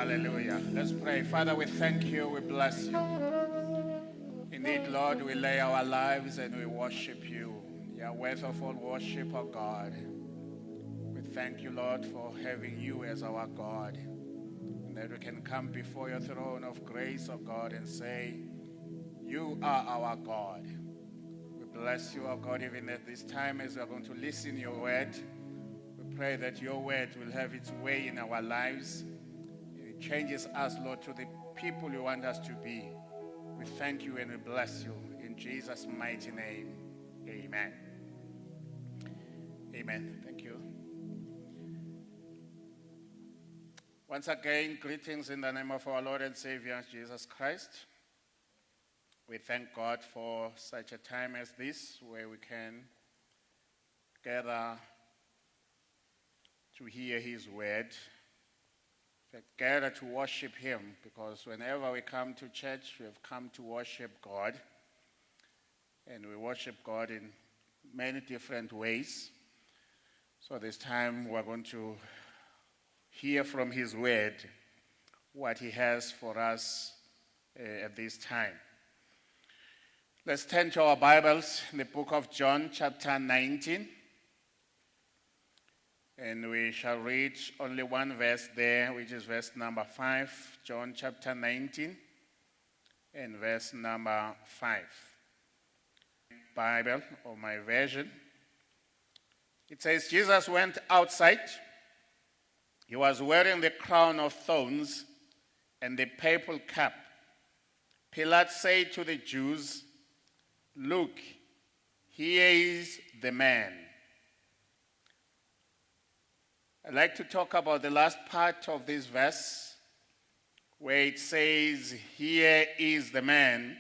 Hallelujah. Let's pray. Father, we thank you. We bless you. Indeed, Lord, we lay our lives and we worship you. You are worth of all worship, O God. We thank you, Lord, for having you as our God. And that we can come before your throne of grace, O God, and say, you are our God. We bless you, O God, even at this time as we are going to listen to your word. We pray that your word will have its way in our lives. It changes us, Lord, to the people you want us to be. We thank you and we bless you. In Jesus' mighty name, amen. Amen. Thank you. Once again, greetings in the name of our Lord and Savior, Jesus Christ. We thank God for such a time as this, where we can gather to hear his word. In fact, gather to worship him, because whenever we come to church, we have come to worship God. And we worship God in many different ways. So this time we're going to hear from his word what he has for us at this time. Let's turn to our Bibles in the book of John, chapter 19. And we shall read only one verse there, which is verse number 5. John chapter 19 and verse number 5. Bible, or my version. It says, Jesus went outside. He was wearing the crown of thorns and the purple cap. Pilate said to the Jews, "Look, here is the man." I'd like to talk about the last part of this verse, where it says, "Here is the man."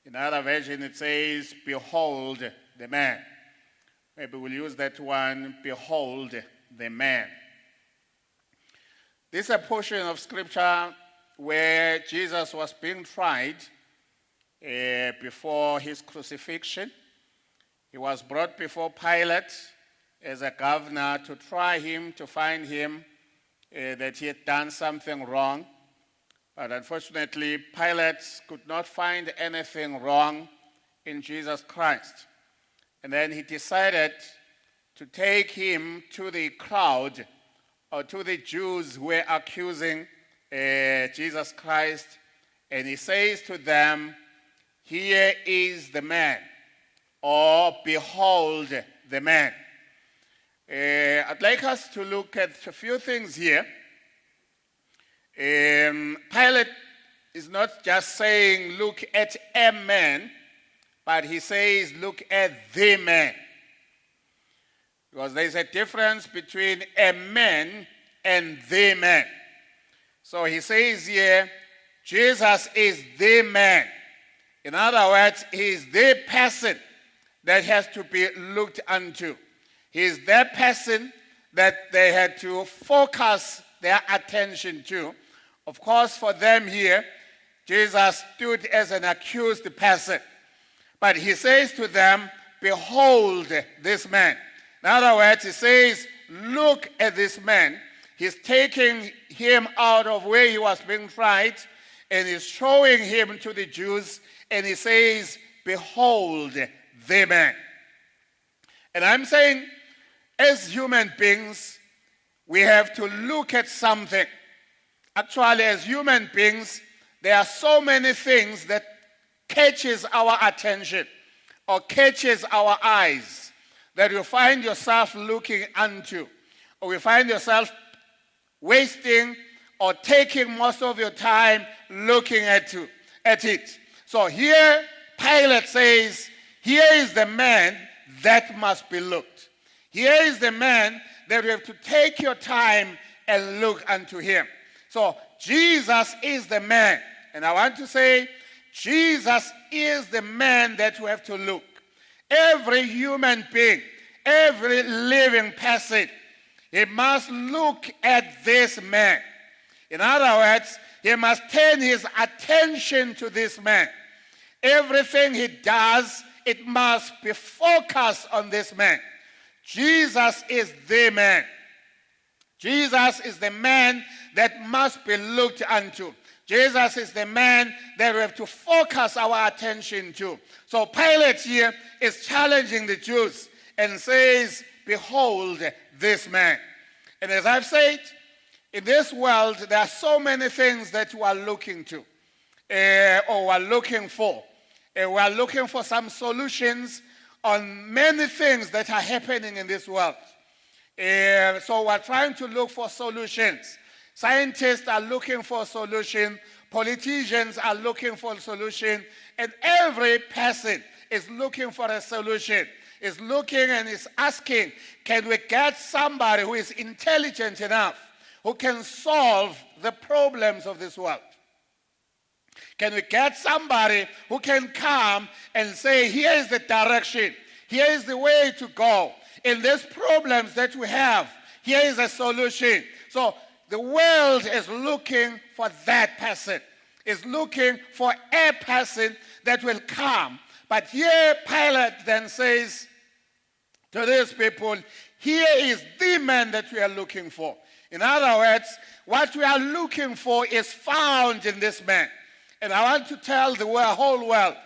In another version, it says, "Behold the man." Maybe we'll use that one, "Behold the man." This is a portion of scripture where Jesus was being tried before his crucifixion. He was brought before Pilate as a governor to try him, to find him that he had done something wrong. But unfortunately, Pilate could not find anything wrong in Jesus Christ. And then he decided to take him to the crowd, or to the Jews who were accusing Jesus Christ. And he says to them, "Here is the man," or "Behold the man." I'd like us to look at a few things here. Pilate is not just saying, "Look at a man," but he says, "Look at the man." Because there's a difference between a man and the man. So he says here, Jesus is the man. In other words, he is the person that has to be looked unto. He is the person that they had to focus their attention to. Of course, for them here, Jesus stood as an accused person. But he says to them, "Behold this man." In other words, he says, "Look at this man." He's taking him out of where he was being tried, and he's showing him to the Jews, and he says, "Behold the man." And I'm saying, as human beings, we have to look at something. Actually, as human beings, there are so many things that catches our attention or catches our eyes that you find yourself looking unto, or you find yourself wasting or taking most of your time looking at it. So here, Pilate says, "Here is the man that must be looked. Here is the man that you have to take your time and look unto him." So Jesus is the man. And I want to say, Jesus is the man that you have to look. Every human being, every living person, he must look at this man. In other words, he must turn his attention to this man. Everything he does, it must be focused on this man. Jesus is the man. Jesus is the man that must be looked unto. Jesus is the man that we have to focus our attention to. So Pilate here is challenging the Jews and says, behold this man. And as I've said, in this world, there are so many things that we are looking to or we are looking for. We are looking for some solutions on many things that are happening in this world. So we're trying to look for solutions. Scientists are looking for a solution. Politicians are looking for a solution. And every person is looking for a solution. Is looking and is asking, can we get somebody who is intelligent enough, who can solve the problems of this world? Can we get somebody who can come and say, here is the direction, here is the way to go. In these problems that we have, here is a solution. So the world is looking for that person, is looking for a person that will come. But here Pilate then says to these people, here is the man that we are looking for. In other words, what we are looking for is found in this man. And I want to tell the whole world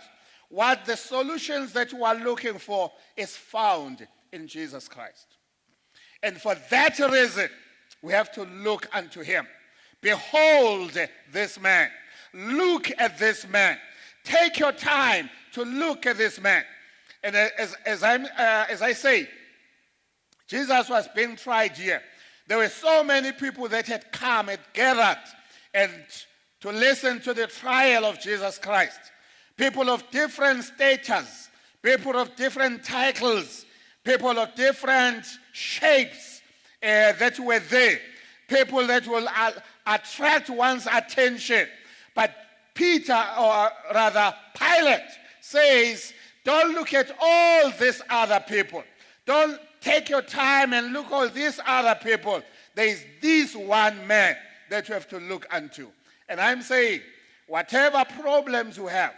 what the solutions that we are looking for is found in Jesus Christ. And for that reason, we have to look unto him. Behold this man. Look at this man. Take your time to look at this man. And as I say, Jesus was being tried here. There were so many people that had come and gathered and to listen to the trial of Jesus Christ. People of different status, people of different titles, people of different shapes that were there, people that will attract one's attention. But Peter, or rather Pilate, says, don't look at all these other people. Don't take your time and look at all these other people. There is this one man that you have to look unto. And I'm saying, whatever problems you have,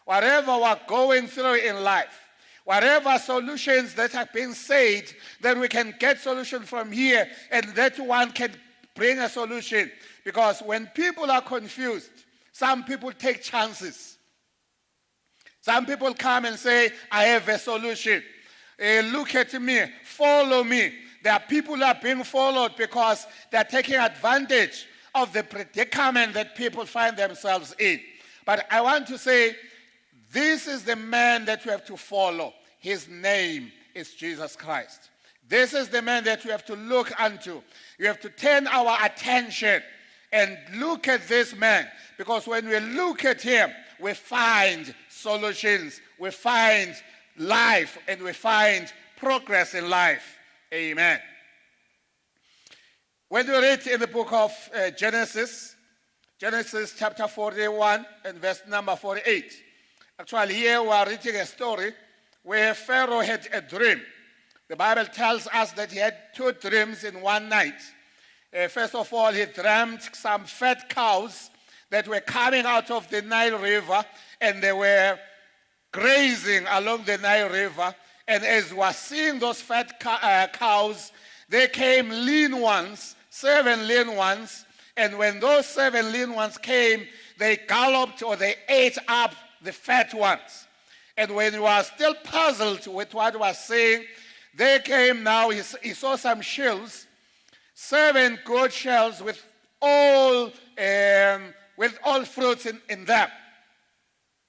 whatever we're going through in life, whatever solutions that have been said, that we can get solution from here, and that one can bring a solution. Because when people are confused, some people take chances. Some people come and say, I have a solution. Look at me, follow me. There are people who are being followed because they're taking advantage of the predicament that people find themselves in. But I want to say, this is the man that you have to follow. His name is Jesus Christ. This is the man that you have to look unto. You have to turn our attention and look at this man. Because when we look at him, we find solutions, we find life, and we find progress in life. Amen. When you read in the book of Genesis chapter 41 and verse number 48, actually here we are reading a story where Pharaoh had a dream. The Bible tells us that he had 2 dreams in one night. First of all, he dreamt some fat cows that were coming out of the Nile River, and they were grazing along the Nile River. And as we were seeing those fat cows, there came lean ones, 7 lean ones. And when those 7 lean ones came, they galloped or they ate up the fat ones. And when he was still puzzled with what he was saying, they came now, he saw some shells, 7 good shells with all fruits in them.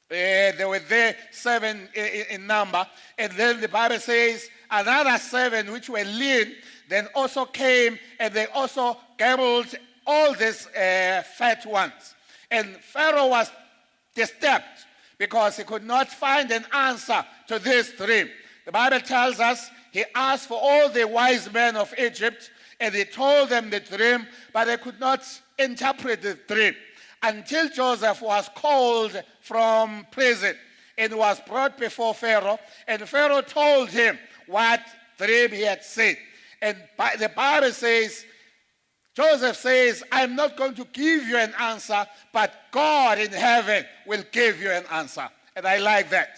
They were there 7 in number. And then the Bible says another 7 which were lean then also came, and they also gobbled all these fat ones. And Pharaoh was disturbed because he could not find an answer to this dream. The Bible tells us he asked for all the wise men of Egypt, and he told them the dream, but they could not interpret the dream until Joseph was called from prison and was brought before Pharaoh. And Pharaoh told him what dream he had seen. And the Bible says, Joseph says, I'm not going to give you an answer, but God in heaven will give you an answer. And I like that.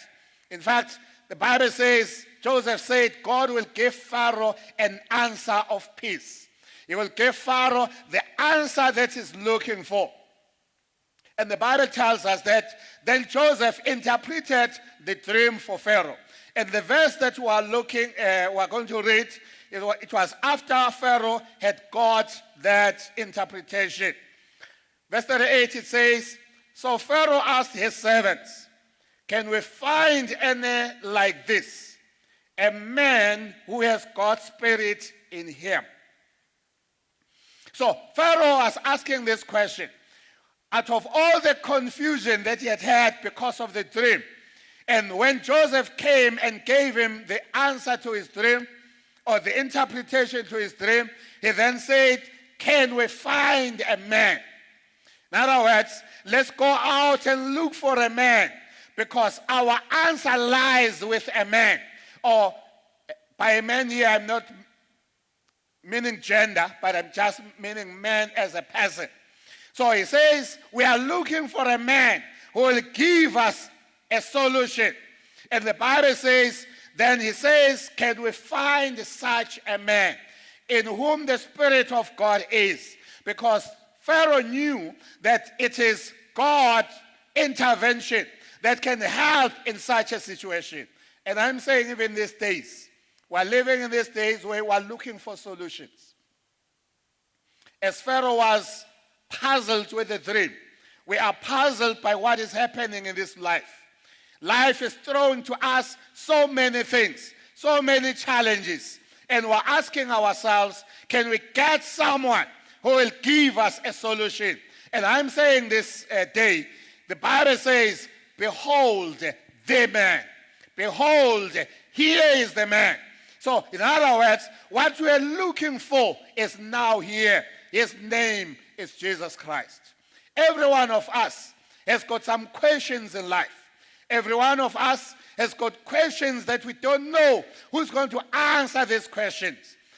In fact, the Bible says, Joseph said, God will give Pharaoh an answer of peace. He will give Pharaoh the answer that he's looking for. And the Bible tells us that then Joseph interpreted the dream for Pharaoh. And the verse that we are going to read, it was after Pharaoh had got that interpretation. Verse 38, it says, so Pharaoh asked his servants, can we find any like this, a man who has God's spirit in him? So Pharaoh was asking this question. Out of all the confusion that he had had because of the dream, and when Joseph came and gave him the answer to his dream, or the interpretation to his dream, he then said, can we find a man? In other words, let's go out and look for a man, because our answer lies with a man. Or by a man here, I'm not meaning gender, but I'm just meaning man as a person. So he says, we are looking for a man who will give us a solution. And the Bible says, then he says, can we find such a man in whom the Spirit of God is? Because Pharaoh knew that it is God's intervention that can help in such a situation. And I'm saying even these days, we're living in these days where we're looking for solutions. As Pharaoh was puzzled with the dream, we are puzzled by what is happening in this life. Life is throwing to us so many things, so many challenges. And we're asking ourselves, can we get someone who will give us a solution? And I'm saying this day, the Bible says, behold the man. Behold, here is the man. So, in other words, what we are looking for is now here. His name is Jesus Christ. Every one of us has got some questions in life. Every one of us has got questions that we don't know who's going to answer these questions.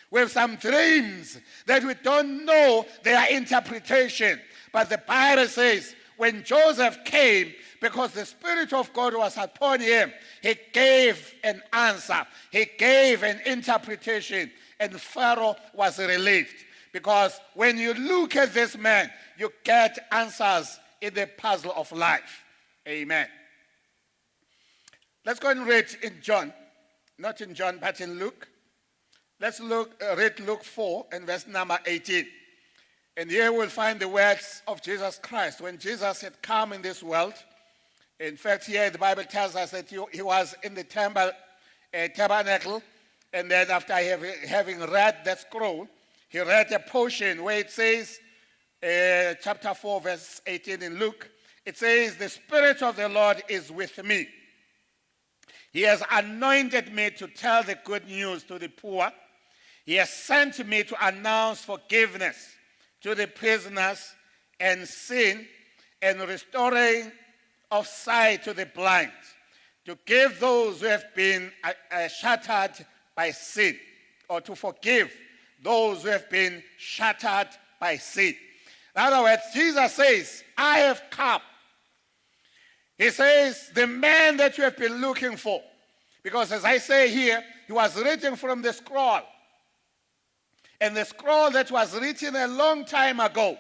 We have some dreams that we don't know their interpretation. But the Bible says when Joseph came, because the Spirit of God was upon him, he gave an answer. He gave an interpretation. And Pharaoh was relieved. Because when you look at this man, you get answers in the puzzle of life. Amen. Let's go and read in John. Not in John, but in Luke. Let's read Luke 4 and verse number 18. And here we'll find the words of Jesus Christ. When Jesus had come in this world, in fact, here the Bible tells us that he was in the tabernacle, and then after having read that scroll, he read a portion where it says, chapter 4, verse 18 in Luke, it says, the Spirit of the Lord is with me. He has anointed me to tell the good news to the poor. He has sent me to announce forgiveness to the prisoners and sin and restoring of sight to the blind, to give those who have been shattered by sin, or to forgive those who have been shattered by sin. In other words, Jesus says, I have come. He says, the man that you have been looking for. Because as I say here, he was written from the scroll. And the scroll that was written a long time ago.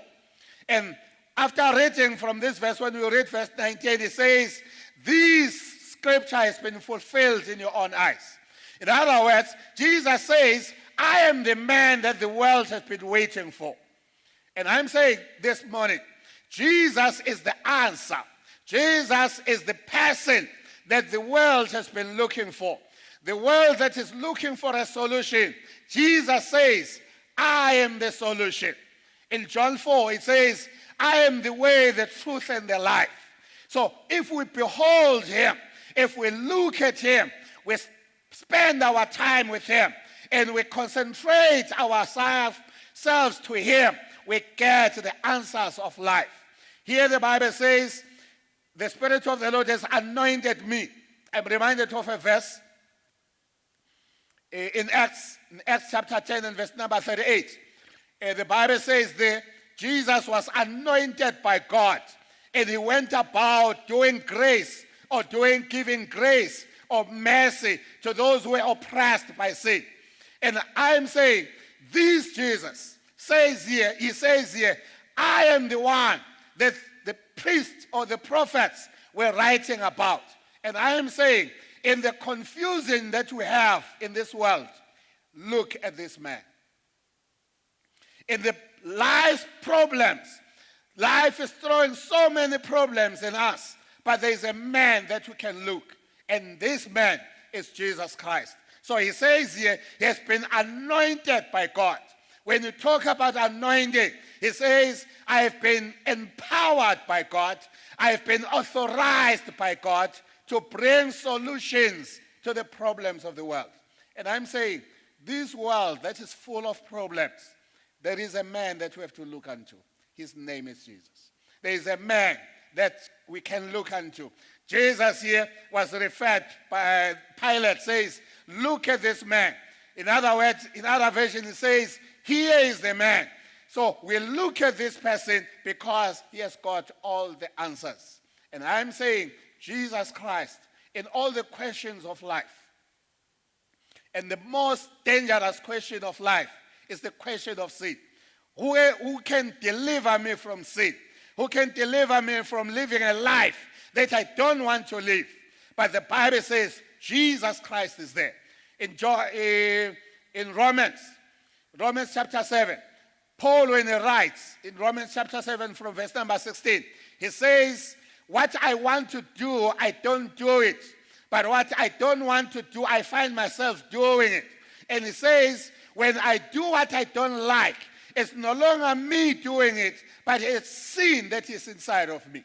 And after reading from this verse, when we read verse 19, it says, this scripture has been fulfilled in your own eyes. In other words, Jesus says, I am the man that the world has been waiting for. And I'm saying this morning, Jesus is the answer. Jesus is the person that the world has been looking for. The world that is looking for a solution. Jesus says, I am the solution. In John 4, it says, I am the way, the truth, and the life. So if we behold him, if we look at him, we spend our time with him, and we concentrate ourselves to him, we get the answers of life. Here the Bible says, the Spirit of the Lord has anointed me. I'm reminded of a verse in Acts chapter 10 and verse number 38. The Bible says that Jesus was anointed by God, and he went about doing grace, or giving grace or mercy to those who were oppressed by sin. And I'm saying, this Jesus, he says here, I am the one that the priests or the prophets were writing about. And I am saying, in the confusion that we have in this world, look at this man. In the life's problems, life is throwing so many problems in us, but there is a man that we can look, and this man is Jesus Christ. So he says here, he has been anointed by God. When you talk about anointing, he says, I have been empowered by God. I have been authorized by God to bring solutions to the problems of the world. And I'm saying, this world that is full of problems, there is a man that we have to look unto. His name is Jesus. There is a man that we can look unto. Jesus here was referred by Pilate, says, look at this man. In other words, in other version, it says, here is the man. So we look at this person because he has got all the answers. And I'm saying, Jesus Christ, in all the questions of life, and the most dangerous question of life is the question of sin. Who can deliver me from sin? Who can deliver me from living a life that I don't want to live? But the Bible says Jesus Christ is there. In Romans chapter 7, Paul, when he writes in Romans chapter 7 from verse number 16, he says, what I want to do, I don't do it. But what I don't want to do, I find myself doing it. And he says, when I do what I don't like, it's no longer me doing it, but it's sin that is inside of me.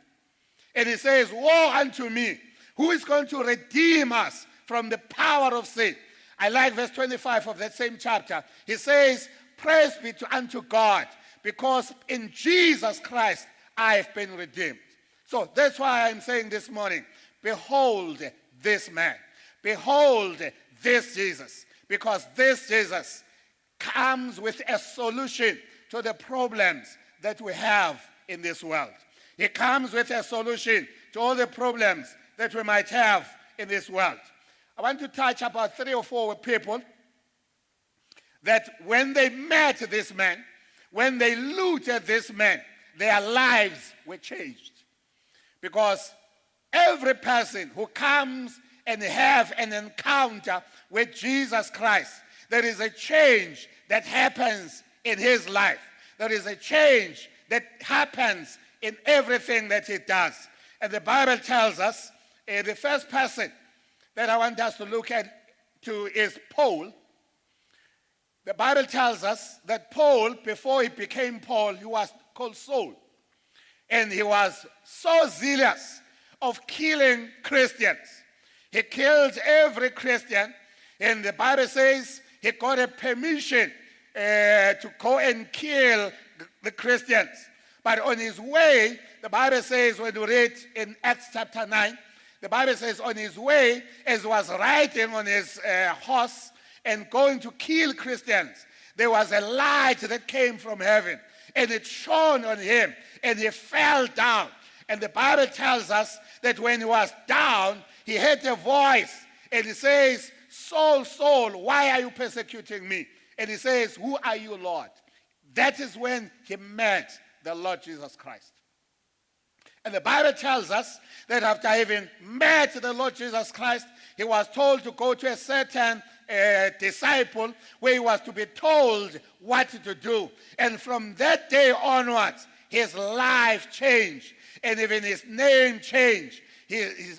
And he says, woe unto me. Who is going to redeem us from the power of sin? I like verse 25 of that same chapter. He says, praise be unto God, because in Jesus Christ I have been redeemed. So that's why I'm saying this morning, behold this man. Behold this Jesus. Because this Jesus comes with a solution to the problems that we have in this world. He comes with a solution to all the problems that we might have in this world. I want to touch about 3 or 4 people that when they met this man, when they looked at this man, their lives were changed. Because every person who comes and have an encounter with Jesus Christ, there is a change that happens in his life. There is a change that happens in everything that he does. And the Bible tells us, the first person that I want us to look at is Paul. The Bible tells us that Paul, before he became Paul, he was called Saul. And he was so zealous of killing Christians. He killed every Christian. And the Bible says he got a permission to go and kill the Christians. But on his way, the Bible says, when you read in Acts chapter 9, the Bible says on his way, as he was riding on his horse and going to kill Christians, there was a light that came from heaven, and it shone on him, and he fell down. And the Bible tells us that when he was down, he heard a voice, and he says, Saul, Saul, why are you persecuting me? And he says, who are you, Lord? That is when he met the Lord Jesus Christ. And the Bible tells us that after having met the Lord Jesus Christ, he was told to go to a certain disciple where he was to be told what to do. And from that day onwards, his life changed. And even his name changed.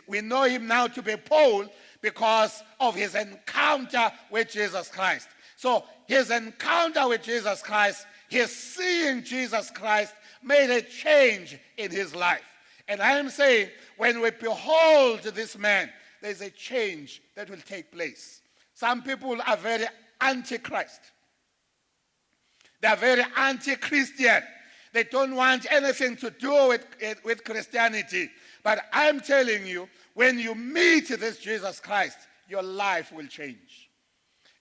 We know him now to be Paul because of his encounter with Jesus Christ. So his encounter with Jesus Christ, his seeing Jesus Christ, made a change in his life. And I am saying, when we behold this man, there's a change that will take place. Some people are very anti-Christ. They are very anti-Christian. They don't want anything to do with Christianity. But I'm telling you, when you meet this Jesus Christ, your life will change.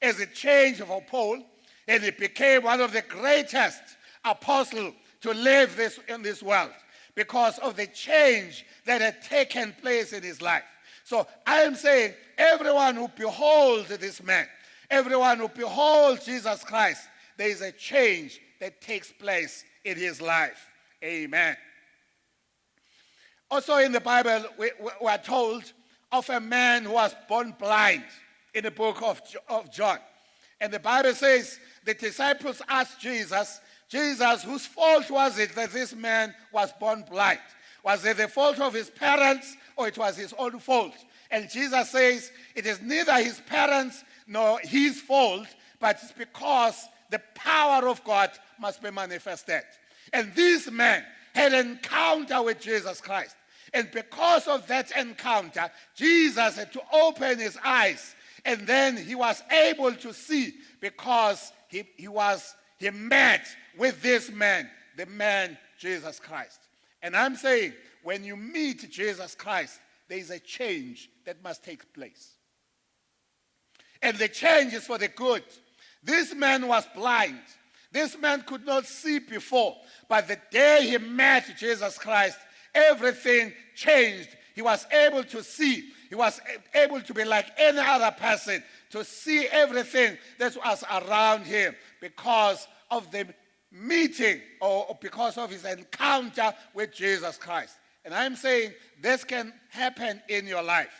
As it changed for Paul, and he became one of the greatest apostles to live in this world because of the change that had taken place in his life. So I am saying, everyone who beholds this man, everyone who beholds Jesus Christ, there is a change that takes place in his life. Amen. Also in the Bible, we are told of a man who was born blind in the book of John. And the Bible says the disciples asked Jesus, whose fault was it that this man was born blind? Was it the fault of his parents or it was his own fault? And Jesus says it is neither his parents nor his fault, but it's because the power of God must be manifested. And this man had an encounter with Jesus Christ. And because of that encounter, Jesus had to open his eyes. And then he was able to see because he met with this man, the man Jesus Christ. And I'm saying, when you meet Jesus Christ, there is a change that must take place. And the change is for the good. This man was blind. This man could not see before. But the day he met Jesus Christ, everything changed. He was able to see. He was able to be like any other person, to see everything that was around him because of the meeting or because of his encounter with Jesus Christ. And I'm saying this can happen in your life.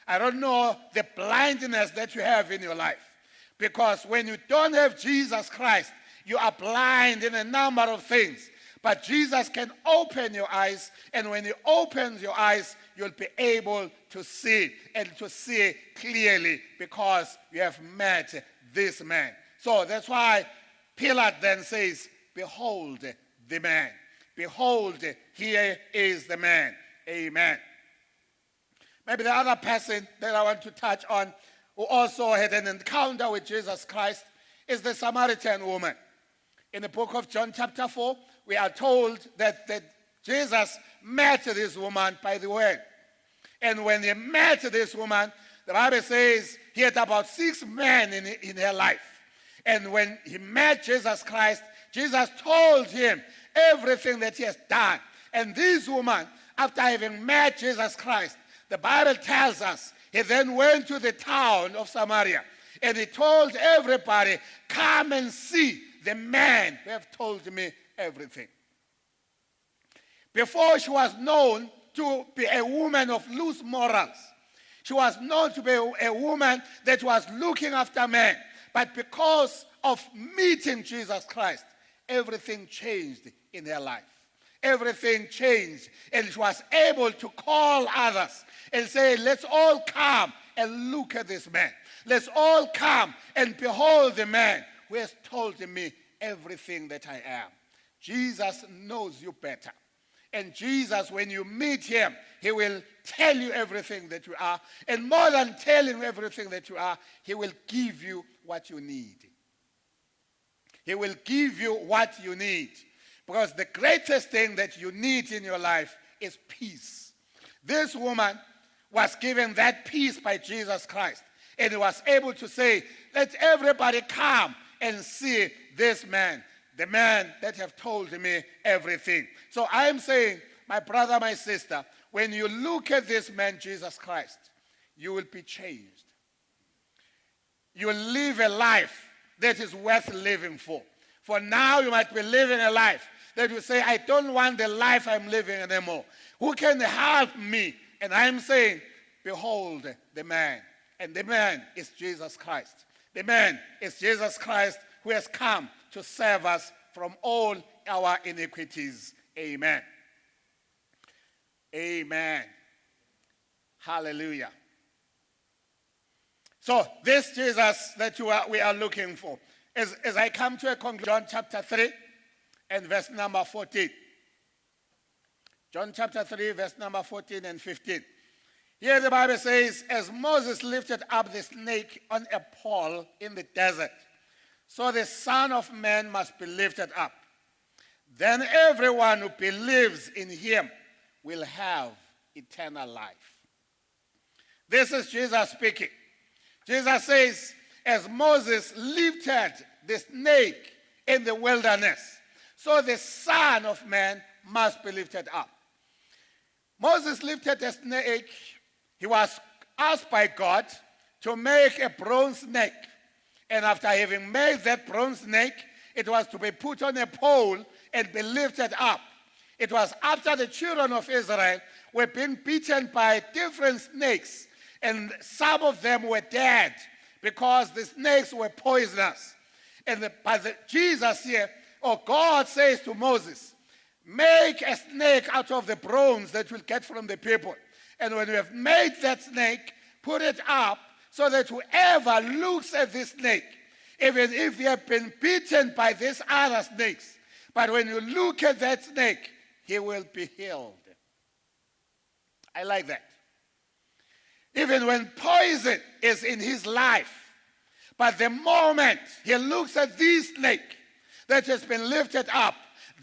I don't know the blindness that you have in your life. Because when you don't have Jesus Christ, you are blind in a number of things. But Jesus can open your eyes, and when he opens your eyes, you'll be able to see, and to see clearly because you have met this man. So that's why Pilate then says, behold the man. Behold, here is the man. Amen. Maybe the other person that I want to touch on who also had an encounter with Jesus Christ is the Samaritan woman. In the book of John chapter 4, we are told that Jesus met this woman by the way. And when he met this woman, the Bible says he had about 6 men in her life. And when he met Jesus Christ, Jesus told him everything that he has done. And this woman, after having met Jesus Christ, the Bible tells us, he then went to the town of Samaria. And he told everybody, come and see the man who have told me everything. Before she was known to be a woman of loose morals. She was known to be a woman that was looking after men. But because of meeting Jesus Christ, everything changed in her life. Everything changed. And she was able to call others and say, let's all come and look at this man. Let's all come and behold the man who has told me everything that I am. Jesus knows you better. And Jesus, when you meet him, he will tell you everything that you are. And more than telling you everything that you are, he will give you what you need. He will give you what you need. Because the greatest thing that you need in your life is peace. This woman was given that peace by Jesus Christ. And he was able to say, let everybody come and see this man, the man that have told me everything. So I am saying, my brother, my sister, when you look at this man, Jesus Christ, you will be changed. You will live a life that is worth living for. For now, you might be living a life that you say, I don't want the life I'm living anymore. Who can help me? And I'm saying, behold the man. And the man is Jesus Christ. The man is Jesus Christ who has come to save us from all our iniquities. Amen. Amen. Hallelujah. So this Jesus that we are looking for, as I come to a conclusion, John chapter 3 and verse number 14. John chapter 3, verse number 14 and 15. Here the Bible says, as Moses lifted up the snake on a pole in the desert, so the Son of Man must be lifted up. Then everyone who believes in him will have eternal life. This is Jesus speaking. Jesus says, as Moses lifted the snake in the wilderness, so the Son of Man must be lifted up. Moses lifted the snake. He was asked by God to make a bronze snake. And after having made that bronze snake, It was to be put on a pole and be lifted up. It was after the children of Israel were being beaten by different snakes, and some of them were dead because the snakes were poisonous. Jesus here, or God says to Moses, make a snake out of the bronze that you'll get from the people. And when you have made that snake, put it up so that whoever looks at this snake, even if you have been beaten by these other snakes, but when you look at that snake, he will be healed. I like that. Even when poison is in his life, but the moment he looks at this snake that has been lifted up,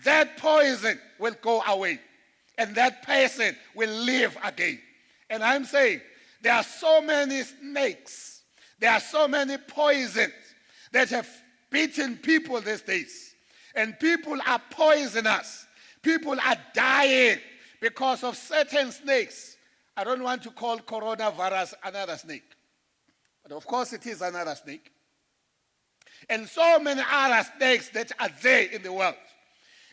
that poison will go away. And that person will live again. And I'm saying, there are so many snakes, there are so many poisons that have beaten people these days. And people are poisonous. People are dying because of certain snakes. I don't want to call coronavirus another snake. But of course it is another snake. And so many other snakes that are there in the world.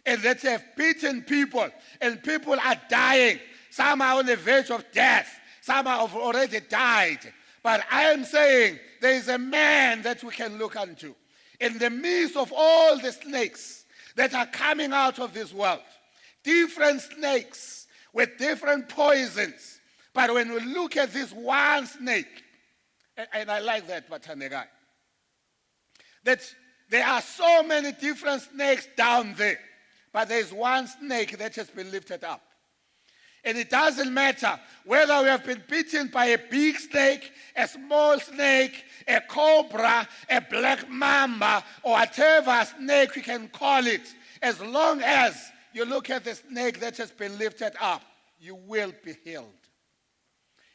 And that have beaten people. And people are dying. Some are on the verge of death. Some have already died. But I am saying there is a man that we can look unto. In the midst of all the snakes that are coming out of this world. Different snakes with different poisons. But when we look at this one snake, and I like that, Batanegai, that there are so many different snakes down there, but there is one snake that has been lifted up. And it doesn't matter whether we have been bitten by a big snake, a small snake, a cobra, a black mamba, or whatever snake we can call it, as long as you look at the snake that has been lifted up, you will be healed.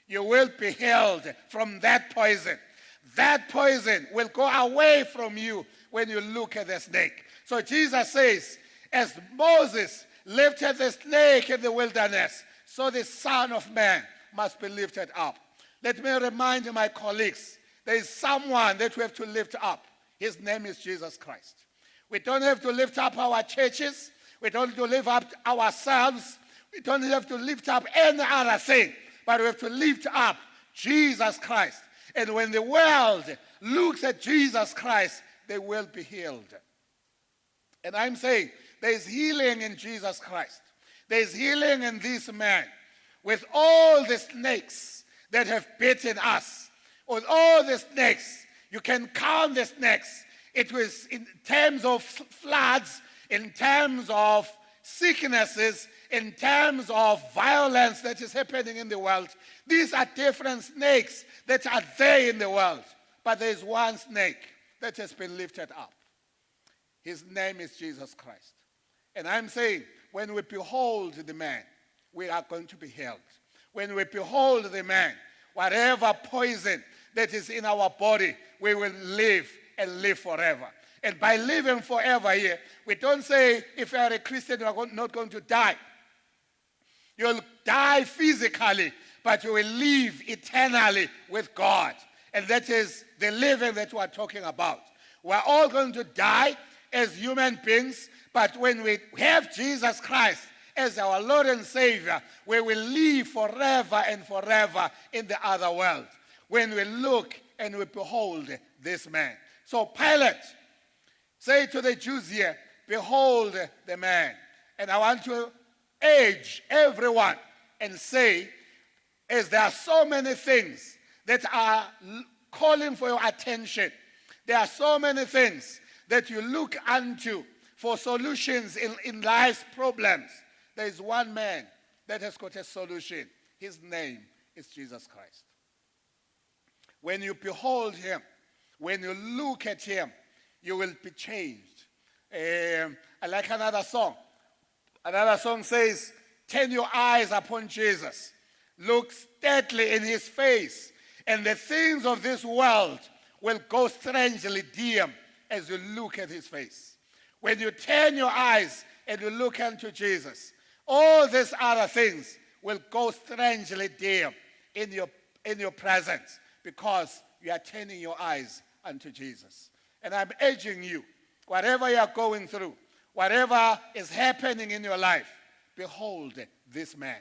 You will be healed from that poison. That poison will go away from you when you look at the snake. So Jesus says, as Moses lifted the snake in the wilderness, so the Son of Man must be lifted up. Let me remind my colleagues, there is someone that we have to lift up. His name is Jesus Christ. We don't have to lift up our churches. We don't have to lift up ourselves. We don't have to lift up any other thing. But we have to lift up Jesus Christ. And when the world looks at Jesus Christ, they will be healed. And I'm saying there is healing in Jesus Christ. There is healing in this man. With all the snakes that have bitten us, with all the snakes, you can count the snakes. It was in terms of floods, in terms of sicknesses, in terms of violence that is happening in the world. These are different snakes that are there in the world. But there is one snake that has been lifted up. His name is Jesus Christ. And I'm saying, when we behold the man, we are going to be healed. When we behold the man, whatever poison that is in our body, we will live and live forever. And by living forever here, we don't say if you are a Christian, you are not going to die. You'll die physically, but you will live eternally with God. And that is the living that we are talking about. We're all going to die as human beings, but when we have Jesus Christ as our Lord and Savior, we will live forever and forever in the other world. When we look and we behold this man. So Pilate, say to the Jews here, behold the man. And I want to urge everyone and say, as there are so many things that are calling for your attention, there are so many things that you look unto for solutions in life's problems. There is one man that has got a solution. His name is Jesus Christ. When you behold him, when you look at him, you will be changed. I like another song. Another song says, turn your eyes upon Jesus. Look steadily in his face, and the things of this world will go strangely dim as you look at his face. When you turn your eyes and you look unto Jesus, all these other things will go strangely dim in your presence because you are turning your eyes unto Jesus. And I'm urging you, whatever you are going through, whatever is happening in your life, behold this man.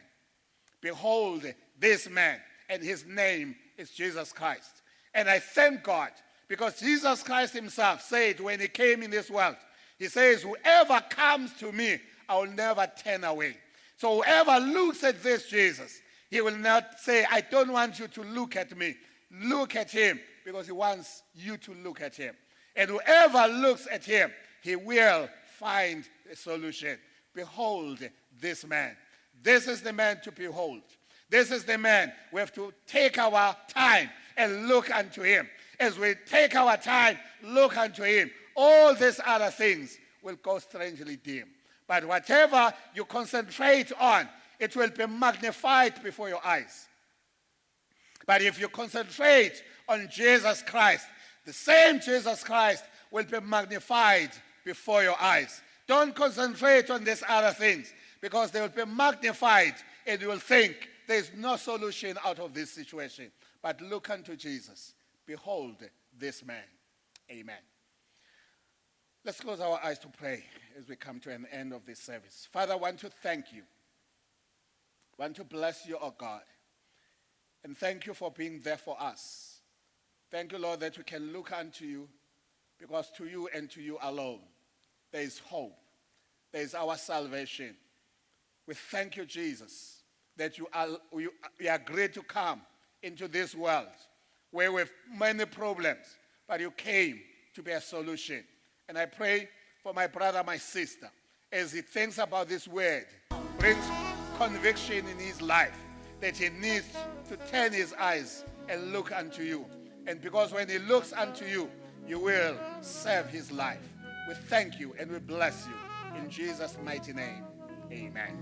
Behold this man. And his name is Jesus Christ. And I thank God because Jesus Christ himself said when he came in this world, he says, whoever comes to me, I will never turn away. So whoever looks at this Jesus, he will not say, I don't want you to look at me. Look at him, because he wants you to look at him. And whoever looks at him, he will find a solution. Behold this man. This is the man to behold. This is the man. We have to take our time and look unto him. As we take our time, look unto him, all these other things will go strangely dim. But whatever you concentrate on, it will be magnified before your eyes. But if you concentrate on Jesus Christ, the same Jesus Christ will be magnified before your eyes. Don't concentrate on these other things, because they will be magnified and you will think there is no solution out of this situation. But look unto Jesus. Behold this man. Amen. Let's close our eyes to pray as we come to an end of this service. Father, I want to thank you. I want to bless you, oh God. And thank you for being there for us. Thank you, Lord, that we can look unto you, because to you and to you alone there is hope. There is our salvation. We thank you, Jesus, that you agreed to come into this world where we have many problems, but you came to be a solution. And I pray for my brother, my sister, as he thinks about this word, brings conviction in his life, that he needs to turn his eyes and look unto you. And because when he looks unto you, you will save his life. We thank you and we bless you. In Jesus' mighty name, amen.